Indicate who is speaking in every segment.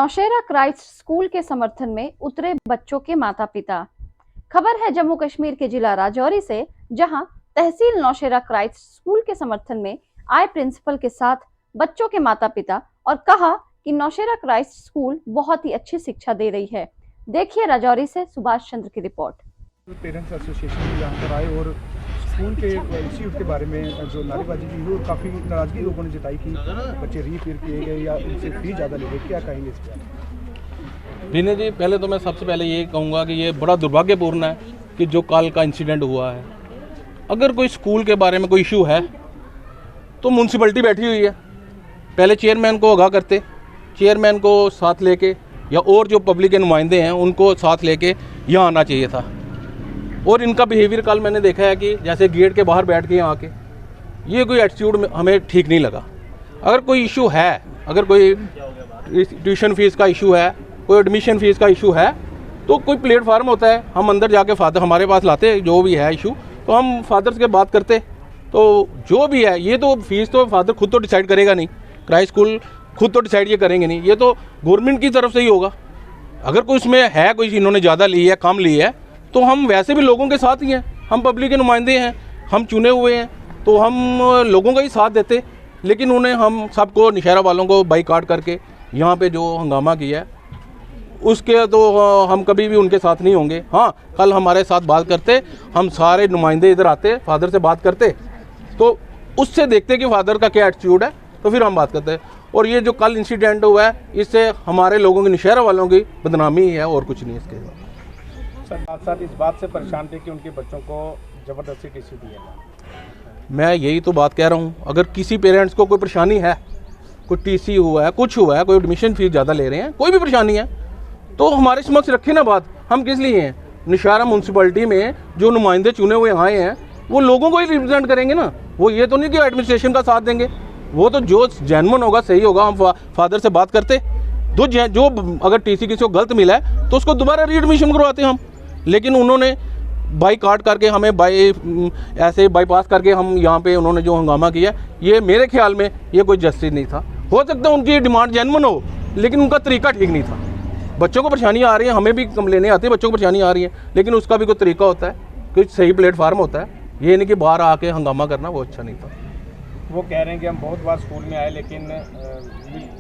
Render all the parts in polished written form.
Speaker 1: Nowshera Christ school के समर्थन में उतरे बच्चों के माता पिता। खबर है जम्मू कश्मीर के जिला राजौरी से, जहां तहसील नौशेरा क्राइस्ट स्कूल के समर्थन में आए प्रिंसिपल के साथ बच्चों के माता पिता और कहा कि नौशेरा क्राइस्ट स्कूल बहुत ही अच्छी शिक्षा दे रही है। देखिए राजौरी से सुभाष चंद्र की रिपोर्ट।
Speaker 2: पेरेंट्स एसोसिएशन में यहाँ पर आए और स्कूल के इंस्टीट्यूट के बारे में जो नारेबाजी की हुई और काफ़ी नाराज़गी लोगों ने जताई कि बच्चे रीपेयर किए गए या उनसे फी ज़्यादा ले गए। क्या कहेंगे इस पर?
Speaker 3: विनय जी, पहले तो मैं सबसे पहले ये कहूँगा कि ये बड़ा दुर्भाग्यपूर्ण है कि जो कल का इंसिडेंट हुआ है। अगर कोई स्कूल के बारे में कोई इशू है तो म्यूनसिपलिटी बैठी हुई है, पहले चेयरमैन को आगाह करते, चेयरमैन को साथ लेके या और जो पब्लिक के नुमाइंदे हैं उनको साथ लेके यहाँ आना चाहिए था। और इनका बिहेवियर कल मैंने देखा है कि जैसे गेट के बाहर बैठ के यहाँ के, ये कोई एटीट्यूड हमें ठीक नहीं लगा। अगर कोई इशू है, अगर कोई ट्यूशन फीस का इशू है, कोई एडमिशन फीस का इशू है, तो कोई प्लेटफार्म होता है, हम अंदर जाके फादर हमारे पास लाते, जो भी है इशू तो हम फादर से बात करते। तो जो भी है, ये तो फीस तो फादर खुद तो डिसाइड करेगा नहीं, क्राइस्ट स्कूल खुद तो डिसाइड ये करेंगे नहीं, ये तो गवर्नमेंट की तरफ से ही होगा। अगर कोई इसमें है, कोई इन्होंने ज़्यादा ली है, कम ली है, तो हम वैसे भी लोगों के साथ ही हैं, हम पब्लिक के नुमाइंदे हैं, हम चुने हुए हैं, तो हम लोगों का ही साथ देते। लेकिन उन्हें हम सबको नौशेरा वालों को बाइकाट करके यहाँ पे जो हंगामा किया है उसके तो हम कभी भी उनके साथ नहीं होंगे। हाँ, कल हमारे साथ बात करते, हम सारे नुमाइंदे इधर आते, फादर से बात करते, तो उससे देखते कि फादर का क्या एटीट्यूड है, तो फिर हम बात करते। और ये जो कल इंसिडेंट हुआ है, इससे हमारे लोगों की, नौशेरा वालों की बदनामी है और कुछ नहीं इसके साथ।
Speaker 2: साथ साथ इस बात से परेशान थे कि उनके बच्चों को ज़बरदस्ती टीसी दी है।
Speaker 3: मैं यही तो बात कह रहा हूँ, अगर किसी पेरेंट्स को कोई परेशानी है, कोई टीसी हुआ है, कुछ हुआ है, कोई एडमिशन फीस ज़्यादा ले रहे हैं, कोई भी परेशानी है, तो हमारे समक्ष रखे ना बात। हम किस लिए हैं? नौशेरा म्यूनसिपलिटी में जो नुमाइंदे चुने हुए आए हैं वो लोगों को ही रिप्रेजेंट करेंगे ना। वो ये तो नहीं कि एडमिनिस्ट्रेशन का साथ देंगे, वो तो जो जेन्युइन होगा, सही होगा, हम फादर से बात करते। तो जो अगर टीसी किसी को गलत मिला है तो उसको दोबारा रीएडमिशन करवाते हम। लेकिन उन्होंने बाइकाट करके हमें ऐसे बाईपास करके हम यहाँ पे उन्होंने जो हंगामा किया, ये मेरे ख्याल में ये कोई जस्टिस नहीं था। हो सकता है उनकी डिमांड जेन्युइन हो, लेकिन उनका तरीका ठीक नहीं था। बच्चों को परेशानियाँ आ रही हैं, हमें भी कंप्लेनें आती है, बच्चों को परेशानियाँ आ रही हैं, लेकिन उसका भी कोई तरीका होता है, कोई सही प्लेटफार्म होता है। ये नहीं कि बाहर आके हंगामा करना, वो अच्छा नहीं था।
Speaker 2: वो कह रहे हैं कि हम बहुत बार स्कूल में आए लेकिन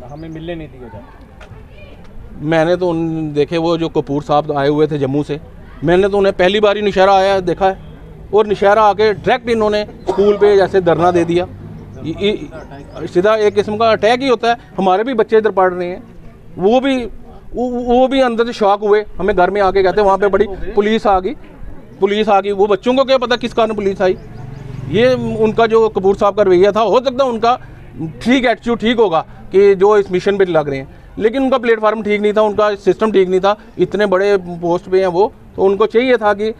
Speaker 2: हमें मिलने नहीं दिया जाता।
Speaker 3: मैंने तो उन देखे, वो जो कपूर साहब आए हुए थे जम्मू से, मैंने तो उन्हें पहली बार ही नौशेरा आया देखा है, और नौशेरा आके डायरेक्ट इन्होंने स्कूल पे जैसे धरना दे दिया। सीधा एक किस्म का अटैक ही होता है। हमारे भी बच्चे इधर पढ़ रहे हैं, वो भी अंदर से शॉक हुए, हमें घर में आके कहते वहाँ पे बड़ी पुलिस आ गई। वो बच्चों को क्या पता किस कारण पुलिस आई। ये उनका जो कपूर साहब का रवैया था, हो सकता है उनका ठीक एटीट्यूड ठीक होगा कि जो इस मिशन पे लग रहे हैं, लेकिन उनका प्लेटफार्म ठीक नहीं था, उनका सिस्टम ठीक नहीं था। इतने बड़े पोस्ट पे हैं वो, तो उनको चाहिए था कि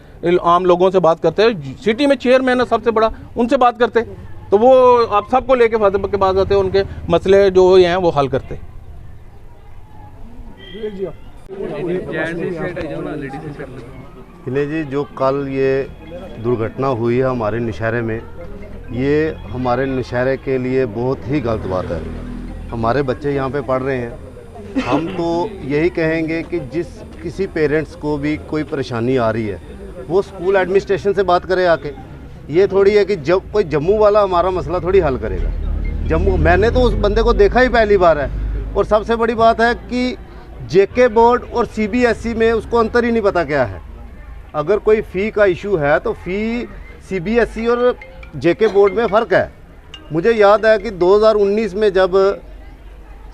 Speaker 3: आम लोगों से बात करते, सिटी में चेयरमैन है सबसे बड़ा, उनसे बात करते, तो वो आप सबको लेके फादर के पास आते, उनके मसले जो हैं वो हल करते।
Speaker 4: विनय जी, जो कल ये दुर्घटना हुई है हमारे नौशेरे में, ये हमारे नौशेरे के लिए बहुत ही गलत बात है। हमारे बच्चे यहाँ पे पढ़ रहे हैं, हम तो यही कहेंगे कि जिस किसी पेरेंट्स को भी कोई परेशानी आ रही है वो स्कूल एडमिनिस्ट्रेशन से बात करे आके। ये थोड़ी है कि जब कोई जम्मू वाला हमारा मसला थोड़ी हल करेगा। मैंने तो उस बंदे को देखा ही पहली बार है। और सबसे बड़ी बात है कि जेके बोर्ड और सीबीएसई में उसको अंतर ही नहीं पता क्या है। अगर कोई फ़ी का इशू है तो फ़ी सीबीएसई और जेके बोर्ड में फ़र्क है। मुझे याद है कि 2019 में जब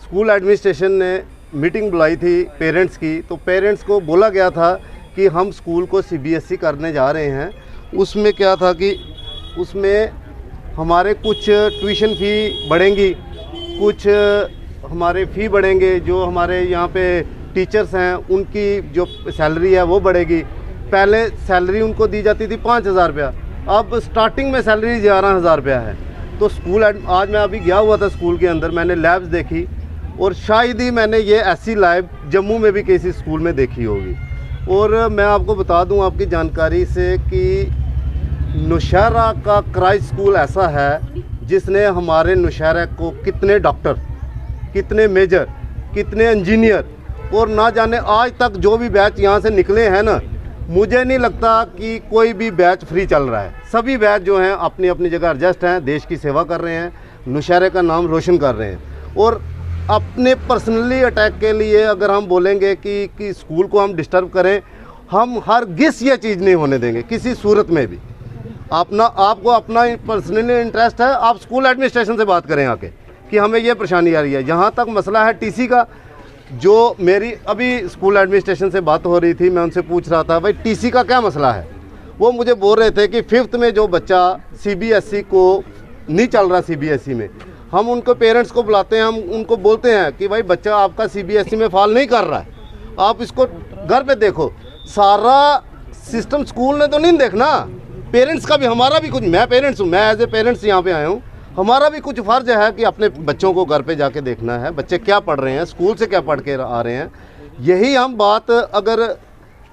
Speaker 4: स्कूल एडमिनिस्ट्रेशन ने मीटिंग बुलाई थी पेरेंट्स की, तो पेरेंट्स को बोला गया था कि हम स्कूल को सीबीएसई करने जा रहे हैं। उसमें क्या था कि उसमें हमारे कुछ ट्यूशन फ़ी बढ़ेंगी, कुछ हमारे फ़ी बढ़ेंगे, जो हमारे यहाँ पे टीचर्स हैं उनकी जो सैलरी है वो बढ़ेगी। पहले सैलरी उनको दी जाती थी 5,000 रुपया, अब स्टार्टिंग में सैलरी 11,000 रुपया है। तो स्कूल, आज मैं अभी गया हुआ था स्कूल के अंदर, मैंने लैब्स देखी, और शायद ही मैंने ये ऐसी लैब जम्मू में भी किसी स्कूल में देखी होगी। और मैं आपको बता दूं आपकी जानकारी से कि नौशेरा का क्राइस्ट स्कूल ऐसा है जिसने हमारे नौशेरा को कितने डॉक्टर, कितने मेजर, कितने इंजीनियर और ना जाने आज तक जो भी बैच यहाँ से निकले हैं ना, मुझे नहीं लगता कि कोई भी बैच फ्री चल रहा है। सभी बैच जो हैं अपनी अपनी जगह एडजस्ट हैं, देश की सेवा कर रहे हैं, नौशहरे का नाम रोशन कर रहे हैं। और अपने पर्सनली अटैक के लिए अगर हम बोलेंगे कि स्कूल को हम डिस्टर्ब करें, हम हरगिज़ ये चीज़ नहीं होने देंगे किसी सूरत में भी। आपको अपना पर्सनली इंटरेस्ट है, आप स्कूल एडमिनिस्ट्रेशन से बात करें आके कि हमें ये परेशानी आ रही है। जहाँ तक मसला है टीसी का, जो मेरी अभी स्कूल एडमिनिस्ट्रेशन से बात हो रही थी, मैं उनसे पूछ रहा था भाई टीसी का क्या मसला है। वो मुझे बोल रहे थे कि 5th में जो बच्चा सीबीएसई को नहीं चल रहा, सीबीएसई में हम उनको पेरेंट्स को बुलाते हैं, हम उनको बोलते हैं कि भाई बच्चा आपका सीबीएसई में फॉल नहीं कर रहा है, आप इसको घर पे देखो। सारा सिस्टम स्कूल ने तो नहीं देखना, पेरेंट्स का भी, हमारा भी कुछ, मैं पेरेंट्स हूँ, मैं एज ए पेरेंट्स यहाँ पे आया हूँ, हमारा भी कुछ फ़र्ज है कि अपने बच्चों को घर पे जाके देखना है, बच्चे क्या पढ़ रहे हैं, स्कूल से क्या पढ़ के आ रहे हैं। यही हम बात अगर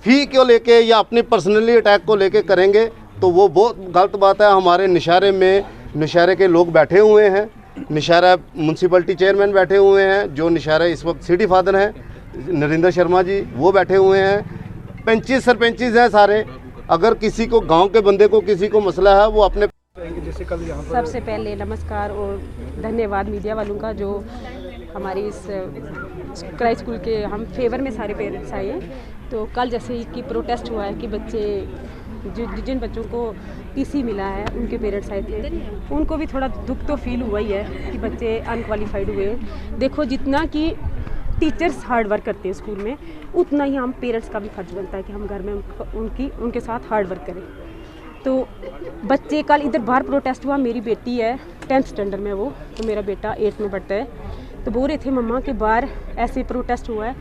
Speaker 4: फ़ी को लेके या अपनी पर्सनली अटैक को लेके करेंगे तो वो बहुत गलत बात है। हमारे नौशहरे में नौशहरे के लोग बैठे हुए हैं, नौशहरा म्यूनसिपलिटी चेयरमैन बैठे हुए हैं, जो नौशहरा इस वक्त सिटी फादर हैं नरेंद्र शर्मा जी, वो बैठे हुए हैं, पंचिस सरपंचिस हैं सारे। अगर किसी को, गांव के बंदे को किसी को मसला है, वो अपने
Speaker 2: जैसे कल यहाँ पर
Speaker 5: सबसे पहले नमस्कार और धन्यवाद मीडिया वालों का, जो हमारी इस क्राइस्ट स्कूल के हम फेवर में सारे पेरेंट्स आए हैं। तो कल जैसे कि प्रोटेस्ट हुआ है कि बच्चे जिन बच्चों को टीसी मिला है उनके पेरेंट्स आए थे, उनको भी थोड़ा दुख तो फील हुआ ही है कि बच्चे अनक्वालिफाइड हुए। देखो, जितना कि टीचर्स हार्ड वर्क करते हैं स्कूल में, उतना ही हम पेरेंट्स का भी फर्ज बनता है कि हम घर में उनके साथ हार्ड वर्क करें। तो बच्चे कल इधर बाहर प्रोटेस्ट हुआ, मेरी बेटी है 10th स्टैंडर्ड में, वो तो मेरा बेटा 8th में पढ़ता है। तो बोल रहे थे मम्मा के बाहर ऐसे प्रोटेस्ट हुआ है,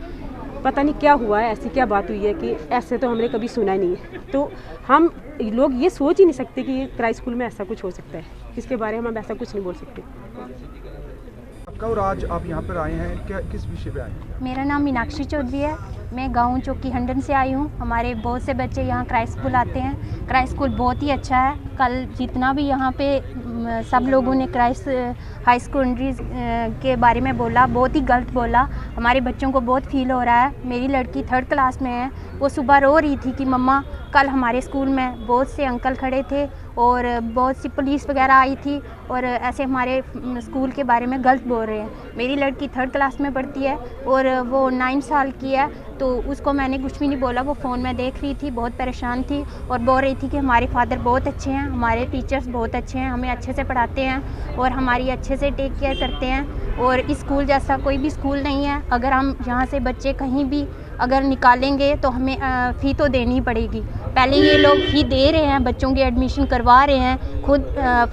Speaker 5: पता नहीं क्या हुआ है, ऐसी क्या बात हुई है कि ऐसे तो हमने कभी सुना नहीं है। तो हम लोग ये सोच ही नहीं सकते कि क्राइस्ट स्कूल में ऐसा कुछ हो सकता है, इसके बारे में हम ऐसा कुछ नहीं बोल सकते।
Speaker 2: आपका और आज आप यहाँ पर आए हैं, क्या किस विषय पे आए हैं?
Speaker 6: मेरा नाम मीनाक्षी चौधरी है, मैं गांव चौकी हंडन से आई हूँ। हमारे बहुत से बच्चे यहाँ क्राइस्ट स्कूल आते हैं। क्राइस्ट स्कूल बहुत ही अच्छा है। कल जितना भी यहाँ पे सब लोगों ने क्राइस्ट हाई सेकेंडरी के बारे में बोला, बहुत ही गलत बोला। हमारे बच्चों को बहुत फील हो रहा है। मेरी लड़की 3rd क्लास में है, वो सुबह रो रही थी कि मम्मा कल हमारे स्कूल में बहुत से अंकल खड़े थे और बहुत सी पुलिस वगैरह आई थी और ऐसे हमारे स्कूल के बारे में गलत बोल रहे हैं। मेरी लड़की 3rd क्लास में पढ़ती है और वो 9 साल की है, तो उसको मैंने कुछ भी नहीं बोला। वो फ़ोन में देख रही थी, बहुत परेशान थी और बोल रही थी कि हमारे फादर बहुत अच्छे हैं, हमारे टीचर्स बहुत अच्छे हैं, हमें अच्छे से पढ़ाते हैं और हमारी अच्छे से टेक केयर करते हैं और इस स्कूल जैसा कोई भी स्कूल नहीं है। अगर हम यहाँ से बच्चे कहीं भी अगर निकालेंगे तो हमें फ़ी तो देनी पड़ेगी। पहले ये लोग फ़ी दे रहे हैं, बच्चों की एडमिशन करवा रहे हैं, खुद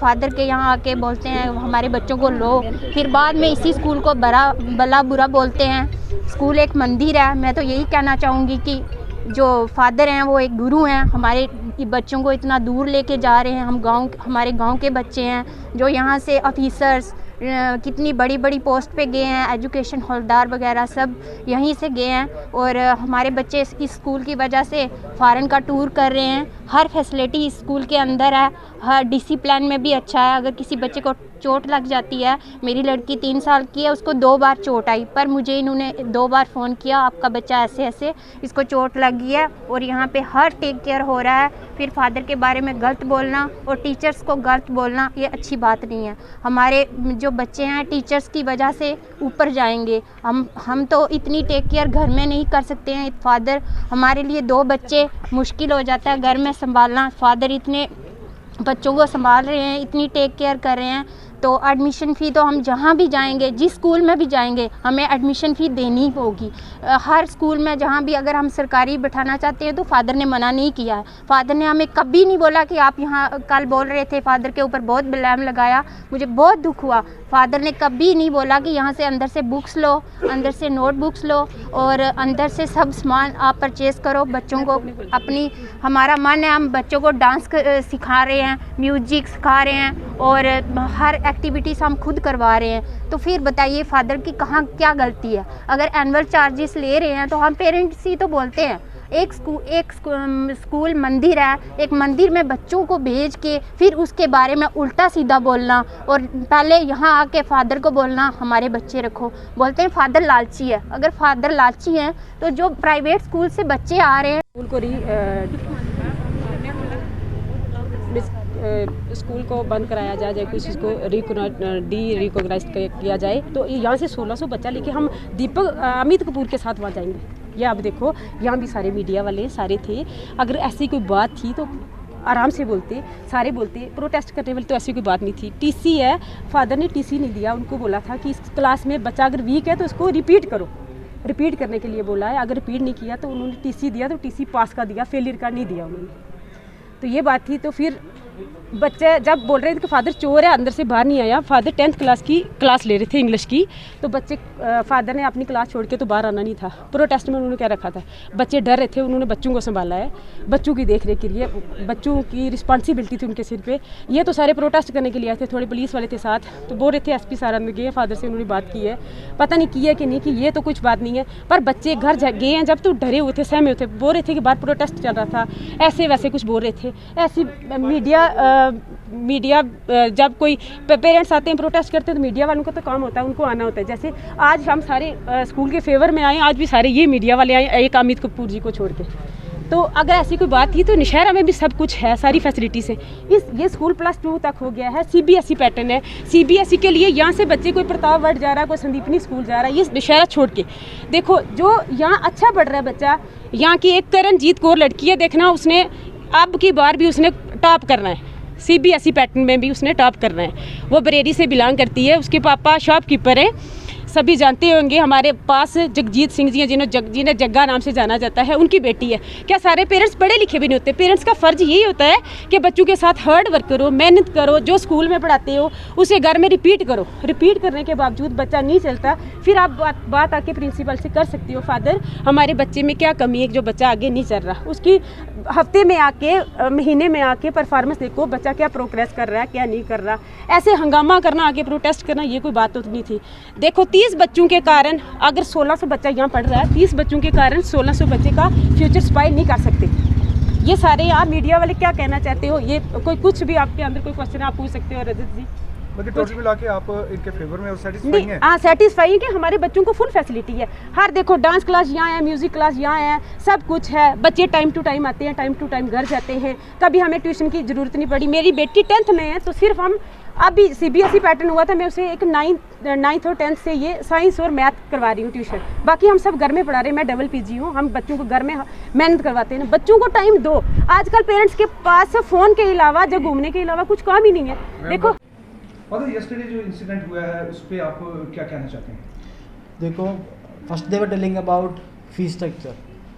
Speaker 6: फादर के यहाँ आके बोलते हैं हमारे बच्चों को लो, फिर बाद में इसी स्कूल को भला बुरा बोलते हैं। स्कूल एक मंदिर है। मैं तो यही कहना चाहूँगी कि जो फादर हैं वो एक गुरु हैं, हमारे बच्चों को इतना दूर लेके जा रहे हैं। हमारे गांव के बच्चे हैं जो यहाँ से ऑफिसर्स कितनी बड़ी बड़ी पोस्ट पे गए हैं, एजुकेशन हौलदार वगैरह सब यहीं से गए हैं और हमारे बच्चे इस स्कूल की वजह से फ़ॉरेन का टूर कर रहे हैं। हर फैसिलिटी इस स्कूल के अंदर है, हर डिसिप्लिन में भी अच्छा है। अगर किसी बच्चे को चोट लग जाती है, मेरी लड़की 3 साल की है, उसको 2 बार चोट आई, पर मुझे इन्होंने 2 बार फ़ोन किया आपका बच्चा ऐसे ऐसे इसको चोट लगी है और यहाँ पे हर टेक केयर हो रहा है। फिर फादर के बारे में गलत बोलना और टीचर्स को गलत बोलना ये अच्छी बात नहीं है। हमारे जो बच्चे हैं टीचर्स की वजह से ऊपर जाएंगे। हम तो इतनी टेक केयर घर में नहीं कर सकते हैं। फादर हमारे लिए 2 बच्चे मुश्किल हो जाता है घर में संभालना। फादर इतने बच्चों को संभाल रहे हैं, इतनी टेक केयर कर रहे हैं, तो एडमिशन फ़ी तो हम जहाँ भी जाएंगे, जिस स्कूल में भी जाएंगे, हमें एडमिशन फ़ी देनी होगी। हर स्कूल में जहाँ भी अगर हम सरकारी बैठाना चाहते हैं तो फादर ने मना नहीं किया है। फादर ने हमें कभी नहीं बोला कि आप यहाँ, कल बोल रहे थे फादर के ऊपर बहुत ब्लेम लगाया, मुझे बहुत दुख हुआ। फादर ने कभी नहीं बोला कि यहाँ से अंदर से बुक्स लो, अंदर से नोटबुक्स लो और अंदर से सब सामान आप परचेज़ करो बच्चों को। अपनी हमारा मन है, हम बच्चों को डांस सिखा रहे हैं, म्यूजिक सिखा रहे हैं और हर एक्टिविटीज़ हम खुद करवा रहे हैं। तो फिर बताइए फादर की कहाँ क्या गलती है? अगर एनुअल चार्जेस ले रहे हैं तो हम पेरेंट्स ही तो बोलते हैं। एक स्कूल मंदिर है, एक मंदिर में बच्चों को भेज के फिर उसके बारे में उल्टा सीधा बोलना, और पहले यहाँ आके फादर को बोलना हमारे बच्चे रखो। बोलते हैं फादर लालची है। अगर फादर लालची हैं तो जो प्राइवेट स्कूल से बच्चे आ रहे हैं
Speaker 5: स्कूल को स्कूल को बंद कराया जाए, या कुछ इसको रिकॉग्नाइज किया जाए, तो यहाँ से 1600 बच्चा लेके हम अमित कपूर के साथ वहाँ जाएंगे। ये आप देखो, यहाँ भी सारे मीडिया वाले सारे थे। अगर ऐसी कोई बात थी तो आराम से बोलते, सारे बोलते। प्रोटेस्ट करने वाली तो ऐसी कोई बात नहीं थी। टीसी है, फादर ने टीसी नहीं दिया। उनको बोला था कि इस क्लास में बच्चा अगर वीक है तो उसको रिपीट करो, रिपीट करने के लिए बोला है। अगर रिपीट नहीं किया तो उन्होंने टीसी दिया, तो टीसी पास का दिया, फेलियर का नहीं दिया उन्होंने। तो ये बात थी। तो फिर बच्चे जब बोल रहे थे कि फादर चोर है, अंदर से बाहर नहीं आया। फादर 10th क्लास की क्लास ले रहे थे इंग्लिश की, तो बच्चे फादर ने अपनी क्लास छोड़ के तो बाहर आना नहीं था। प्रोटेस्ट में उन्होंने क्या रखा था, बच्चे डर रहे थे, उन्होंने बच्चों को संभाला है, बच्चों की देख रेख के लिए, बच्चों की रिस्पॉन्सिबिलिटी थी उनके सिर पे। ये तो सारे प्रोटेस्ट करने के लिए आए थे, थोड़े पुलिस वाले थे साथ, तो बोल रहे थे SP सारा अंदर गए, फादर से उन्होंने बात की है, पता नहीं की है कि नहीं की, ये तो कुछ बात नहीं है। पर बच्चे घर गए हैं जब, तो डरे हुए थे, सहमे हुए थे, बोल रहे थे कि बाहर प्रोटेस्ट चल रहा था, ऐसे वैसे कुछ बोल रहे थे। ऐसी मीडिया जब कोई पेरेंट्स आते हैं प्रोटेस्ट करते हैं, तो मीडिया वालों का तो काम होता है, उनको आना होता है। जैसे आज हम सारे स्कूल के फेवर में आए, आज भी सारे ये मीडिया वाले आए, एक अमित कपूर जी को छोड़ के। तो अगर ऐसी कोई बात थी तो नौशहरा में भी सब कुछ है, सारी फैसिलिटीज़ है। ये स्कूल +2 तक हो गया है, CBSE पैटर्न है। CBSE के लिए यहाँ से बच्चे कोई प्रतापगढ़ जा रहा है, कोई संदीपनी स्कूल जा रहा है, ये नौशहरा छोड़ के। देखो जो यहाँ अच्छा पढ़ रहा है बच्चा, यहाँ की एक करणजीत कौर लड़की है, देखना उसने अब की बार भी उसने टॉप करना है, CBSE पैटर्न में भी उसने टॉप करना है। वो बरेली से बिलोंग करती है, उसके पापा शॉपकीपर है, सभी जानते होंगे। हमारे पास जगजीत सिंह जी हैं, जिन्हें जग्गा नाम से जाना जाता है, उनकी बेटी है। क्या सारे पेरेंट्स पढ़े लिखे भी नहीं होते? पेरेंट्स का फ़र्ज़ यही होता है कि बच्चों के साथ हार्ड वर्क करो, मेहनत करो, जो स्कूल में पढ़ाते हो उसे घर में रिपीट करो। रिपीट करने के बावजूद बच्चा नहीं चलता, फिर आप बात आके प्रिंसिपल से कर सकती हो, फादर हमारे बच्चे में क्या कमी है जो बच्चा आगे नहीं चल रहा। उसकी हफ्ते में आके, महीने में आके परफॉर्मेंस देखो, बच्चा क्या प्रोग्रेस कर रहा है, क्या नहीं कर रहा। ऐसे हंगामा करना, आगे प्रोटेस्ट करना, ये कोई बात तो नहीं थी। देखो 30 बच्चों के कारण, अगर 1600 बच्चा यहाँ पढ़ रहा है, 30 बच्चों के कारण 1600 बच्चे का फ्यूचर स्पाइल नहीं कर सकते। ये सारे आप मीडिया वाले क्या कहना चाहते हो? ये कोई कुछ भी आपके अंदर कोई क्वेश्चन आप पूछ सकते हो रजत जी।
Speaker 2: मतलब टोटल मिला के आप इनके फेवर में सेटिस्फाई हैं?
Speaker 5: हाँ, सेटिस्फाई है कि हमारे बच्चों को फुल फैसिलिटी है। हर देखो डांस क्लास यहाँ है, म्यूजिक क्लास यहाँ है, सब कुछ है। बच्चे टाइम टू टाइम आते हैं, टाइम टू टाइम घर जाते हैं, कभी हमें ट्यूशन की ज़रूरत नहीं पड़ी। मेरी बेटी 10th में है, तो सिर्फ हम अभी CBSE पैटर्न हुआ था, मैं उसे एक 9th और 10th से ये साइंस और मैथ करवा रही हूँ ट्यूशन। बाकी हम सब घर में पढ़ा रहे हैं, मैं डबल PG हूँ। हम बच्चों को घर में मेहनत करवाते हैं। बच्चों को टाइम दो। आजकल पेरेंट्स के पास फ़ोन के अलावा, जब घूमने के अलावा कुछ काम ही नहीं है। देखो
Speaker 2: यस्टरडे जो इंसिडेंट हुआ है उस पर आप क्या कहना चाहते हैं?
Speaker 7: देखो, first they were telling about fee structure.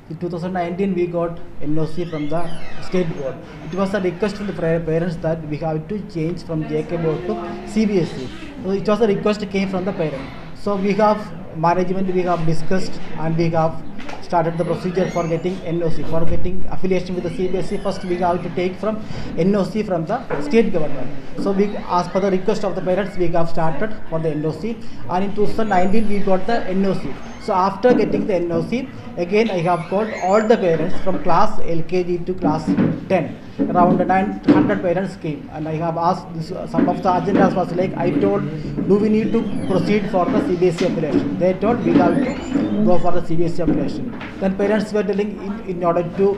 Speaker 7: In 2019 we got NOC from the state board. It was a request from the parents that we have to change from JK board to CBSE. So it was a request came from the parent. So we have management, we have discussed and we have started the procedure for getting NOC, for getting affiliation with the CBSE. First we have to take from NOC from the state government. So we, as per the request of the parents, we have started for the NOC, and in 2019 we got the NOC. So after getting the NOC, again I have called all the parents from class LKG to class 10. Around 900 parents came, and I have asked this, some of the agendas was like, I told, do we need to proceed for the CBSE affiliation? They told we have to go for the CBSE affiliation. Then parents were telling in order to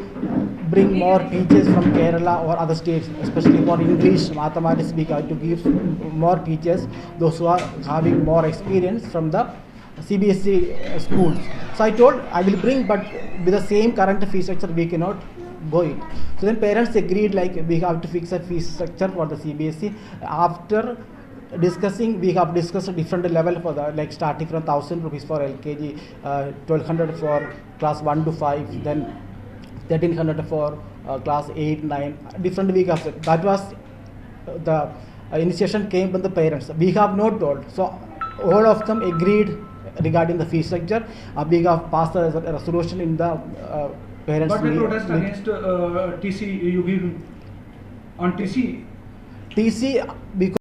Speaker 7: bring more teachers from Kerala or other states, especially for English, mathematics, we have to give more teachers, those who are having more experience from the CBSE schools. So I told I will bring, but with the same current fee structure we cannot go it. So then parents agreed like we have to fix a fee structure for the CBSE. After discussing, we have discussed a different level for the, like starting from 1,000 rupees for LKG, 1,200 for class 1 to 5, then 1,300 for class 8, 9, different we have set. That was the initiation came from the parents. We have not told. So all of them agreed regarding the fee structure. We have passed a resolution in the parents'
Speaker 2: But we protest against TC, you give on TC?
Speaker 7: TC because